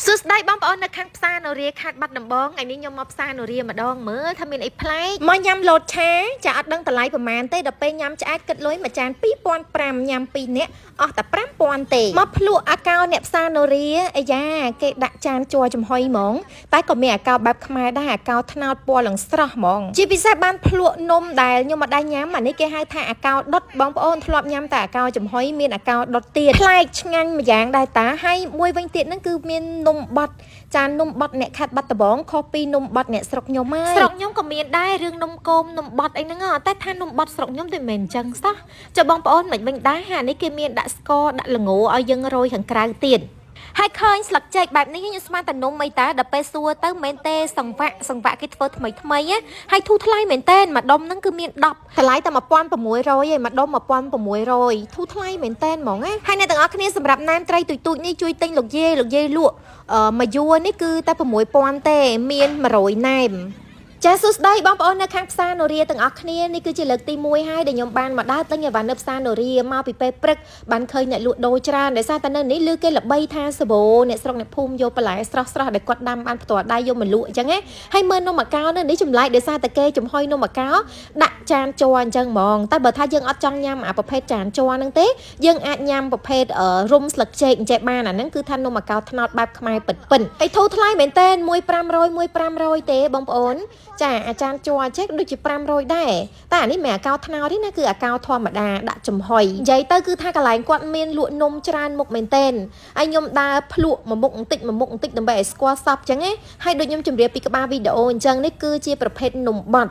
សួស្តីបងប្អូននៅខាងផ្សារនរាខេត្តបាត់ដំបងថ្ងៃនេះខ្ញុំមកផ្សារនរាម្ដងមើលថាមានអីប្លែកមកញ៉ាំលតឆាចាអត់ដឹងតម្លៃប្រហែលទេដល់ពេលញ៉ាំឆ្អែតគិតលុយមួយចាន2500ញ៉ាំ2នាក់អស់តែ5000ទេមកភ្លក់អាកោអ្នកផ្សារនរាអាយ៉ាគេដាក់ចានជ័រចំហុយហ្មងតែក៏មានអាកោបែបខ្មែរដែរអាកោថ្នោតពណ៌លឹងស្រស់ហ្មងជាពិសេសបានភ្លក់នំដែលខ្ញុំមិនដែរញ៉ាំអានេះគេហៅថាអាកោដុតបងប្អូនធ្លាប់ញ៉ាំតែអាកោចំហុយមានអាកោដុតទៀតប្លែកឆ្ងាញ់ម្យ៉ាងដែរតាហើយមួយវិញទៀតហ្នឹងគឺមាននំបត់ចាននំបត់អ្នកខេត្តបាត់ដំបងខុសពីនំបត់អ្នកស្រុកខ្ញុំហើយស្រុកខ្ញុំក៏មានដែររឿងនំគមនំបត់អីហ្នឹងតែថានំបត់ស្រុកខ្ញុំតែមិនមែនអញ្ចឹងសោះចុះបងប្អូនមិនវិញដែរហានេះគេមានដាក់ស្ករដាក់ល្ងឲ្យយើងរោយខាងក្រៅទៀតហើយឃើញស្លឹកចេកបែបនេះខ្ញុំស្មានតែនំអីតាដល់ពេលសួរទៅមែនទេសង្វាក់គេធ្វើថ្មីហើយធូរថ្លៃមែនទេម្ដុំហ្នឹងគឺមាន10តម្លៃតែ1600ឯងម្ដុំ1600ធូរថ្លៃមែនទេហ្មងណាហើយអ្នកទាំងអស់គ្នាសម្រាប់ណែមត្រីទូចនេះជួយទិញលោកយាយលក់មួយយួរនេះគឺតែ6000ទេមាន100ណែមចាសួស្តីបងប្អូននៅខាងផ្សារនរាទាំងអស់គ្នានេះគឺជាលើកទី1ហើយដែលខ្ញុំបានមកដើរទិញអីវ៉ាន់នៅផ្សារនរាមកពីពេលព្រឹកបានឃើញអ្នកលក់ដូរច្រើនដោយសារតែនៅនេះឮគេល្បីថាសាបូអ្នកស្រុកអ្នកភូមិយកបន្លែស្រស់ដែលគាត់ដាំបានផ្ទាល់ដៃយកមកលក់អញ្ចឹងណាហើយមើលនំអាកោនៅនេះចម្លែកដោយសារតែគេចំហុយនំអាកោដាក់ចានជ័រអញ្ចឹងហ្មងតែបើថាយើងអត់ចង់ញ៉ាំអាប្រភេទចានជ័រហ្នឹងទេយើងអាចញ៉ាំប្រភេទរុំស្លឹកចេកអញ្ចឹងបានអាហ្នឹងគឺថានំអាកោថ្នោតបែបខ្មែរពិតហើយធូរថ្លៃមែនតើ1500ទេបងប្អូនចាអាចារ្យជ័រចេះដូចជា500ដែរតែអានេះមិនអាកោថ្នោតទេណាគឺអាកោធម្មតាដាក់ចំហុយនិយាយទៅគឺថាកន្លែងគាត់មានលក់នំច្រើនមុខមែនទែនហើយខ្ញុំដើរភ្លក់មួយមុខបន្តិចដើម្បីឲ្យស្គាល់សពអញ្ចឹងណាហើយដូចខ្ញុំជម្រាបពីក្បាលវីដេអូអញ្ចឹងនេះគឺជាប្រភេទនំបត់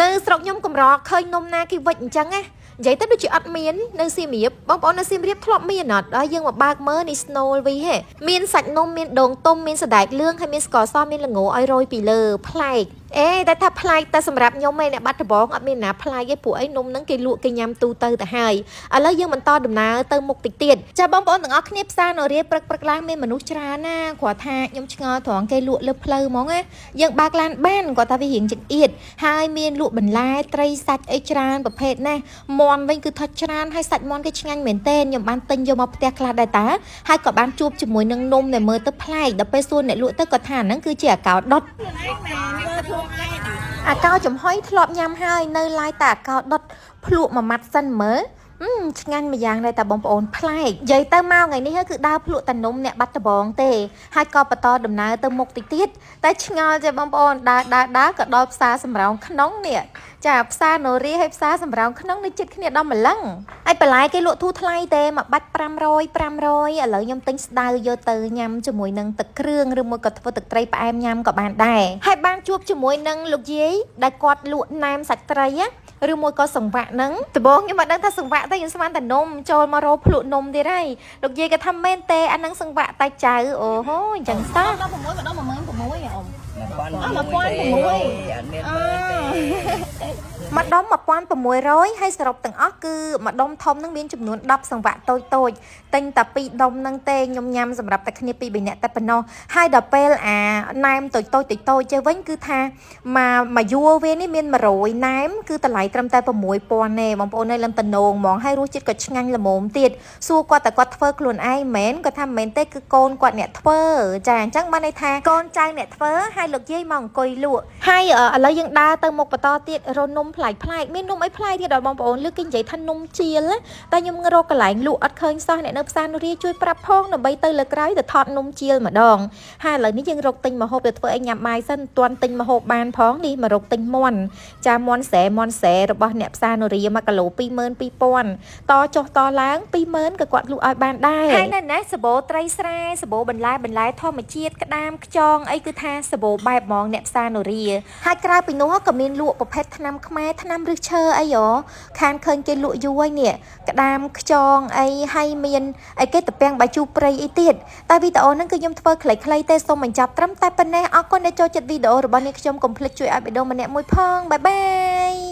នៅស្រុកខ្ញុំកម្រឃើញនំណាគេវិចអញ្ចឹងណានិយាយទៅដូចជាអត់មាននៅសៀមរាបបងប្អូននៅសៀមរាបធ្លាប់មានអត់ដល់យើងមកបើកមើលនេះ Snow វីហេមានសាច់នំមានដូងទុំមានសណ្តែកលឿងហើយមានស្ករសមានល្ងឲ្យរោយពីលើប្លែកតែថាប្លែកតែសម្រាប់ខ្ញុំឯអ្នកបាត់ដំបងអត់មានណាប្លែកទេព្រោះអីនំហ្នឹងគេលក់គេញ៉ាំទូទៅហើយឥឡូវយើងបន្តដំណើរទៅមុខតិចទៀតចាបងប្អូនទាំងអស់គ្នាផ្សារនរាព្រឹកឡើងមានមនុស្សច្រើនណាគ្រាន់ថាខ្ញុំឆ្ងល់ត្រង់គេលក់លើផ្លូវហ្មងណាយើងបើកឡានបានគាត់ថាវារៀងចង្អៀតហើយមានលក់បន្លែត្រីសាច់អីច្រើនប្រភេទណាមាន់វិញគឺថុចច្រើនហើយសាច់មាន់គេឆ្ងាញ់មែនទែនខ្ញុំបានទិញយកមកផ្ទះខ្លះដែរតាហើយក៏បានជួបជាមួយនឹងនំដែលមើលទៅប្លែកដល់ពេលសួរអ្នកលក់ទៅគាត់ថាហ្នឹងគឺជាអាកោដុតអាកោចំហុយធ្លាប់ញ៉ាំហើយនៅឡាយតែអាកោដុតភ្លក់មួយម៉ាត់សិនមើលឆ្ងាញ់ម្យ៉ាងដែរតាបងប្អូនប្លែកនិយាយទៅមកថ្ងៃនេះគឺដើរភ្លក់តានំអ្នកបាត់ដំបងទេហើយក៏បន្តដំណើរទៅមុខតិចទៀតតែឆ្ងល់ចេះបងប្អូនដើរក៏ដល់ផ្សារសំរោងក្នុងនេះចាផ្សារនរាហើយផ្សារសំរោងក្នុងនេះជិតគ្នាដល់ម្លឹងហើយបន្លែគេលក់ធូរថ្លៃទេមួយបាច់500ឥឡូវខ្ញុំទិញស្ដៅយកទៅញ៉ាំជាមួយនឹងទឹកគ្រឿងឬមួយក៏ធ្វើទឹកត្រីផ្អែមញ៉ាំក៏បានដែរហើយបានជួបជាមួយនឹងលោកយាយដែលគាត់លក់ណែមសាច់ត្រីឬមួយក៏សង្វាក់ហ្នឹងដំបូងខ្ញុំមិនដឹងថាសង្វាក់ទេខ្ញុំស្មានតែនំចូលមករោភ្លក់នំទៀតហើយលោកយាយក៏ថាមែនទេអាហ្នឹងសង្វាក់តែចៅអូហូអញ្ចឹងសោះ16ម្ដង16000អ៊ំ1006អត់មានម្ដុំ1600ហើយសរុបទាំងអស់គឺម្ដុំធំនឹងមានចំនួន10សង្វាក់តូចទិញតែ2ដុំហ្នឹងទេខ្ញុំញ៉ាំសម្រាប់តែគ្នា2 3នាក់តែប៉ុណ្ណោះហើយដល់ពេលអាណែមតូចចេះវិញគឺថាមួយយួរវានេះមាន100ណែមគឺតម្លៃត្រឹមតែ6000ទេបងប្អូននៅលំតនងហ្មងហើយរសជាតិក៏ឆ្ងាញ់ល្មមទៀតសួរគាត់តែគាត់ធ្វើខ្លួនឯងមែនគាត់ថាមិនមែនទេគឺកូនគាត់អ្នកធ្វើចាអញ្ចឹងបានន័យថាកូនចៅអ្នកធ្វើហើយលោកយាយមកអង្គុយលក់ហើយឥឡូវយើងដើរទៅមុខបន្តទៀតរនំប្លែកមាននំអីប្លែកទៀតដល់បងប្អូនលើកគេនិយាយថានំជាលតែខ្ញុំរកកន្លែងលក់អត់ឃើញសោះអ្នកនៅផ្សារនរាជួយប្រាប់ផងដើម្បីទៅលើក្រោយទៅថតនំជាលម្ដងហើយឥឡូវនេះយើងរកទិញម្ហូបទៅធ្វើអីញ៉ាំបាយសិនមិនទាន់ទិញម្ហូបបានផងនេះមករកទិញមាន់ចាមាន់ស្រែរបស់អ្នកផ្សារនរា1គីឡូ22000តចុះតឡើង20000ក៏គាត់លក់ឲ្យបានដែរហើយនៅណាសាបូត្រីស្រែសាបូបន្លែធម្មជាតិក្តាមខ្យងអីគឺថាសាបូបែបហ្មងអ្នកផ្សារនរាហើយក្រៅពីនោះក៏មានលក់ប្រភេទថ្នាំខ្មែរថ្នាំឫសឈើអីខានឃើញគេលក់យូរហើយនេះក្តាមខ្យងអីហើយមានអីគេតពាំងបាយជូរព្រៃអីទៀតតែវីដេអូហ្នឹងគឺខ្ញុំធ្វើខ្លីៗទេសូមបញ្ចប់ត្រឹមតែប៉ុណ្ណេះអរគុណដែលចូលចិត្តវីដេអូរបស់នេះខ្ញុំកុំភ្លេចជួយឲ្យវីដេអូម្នាក់មួយផងបាយបាយ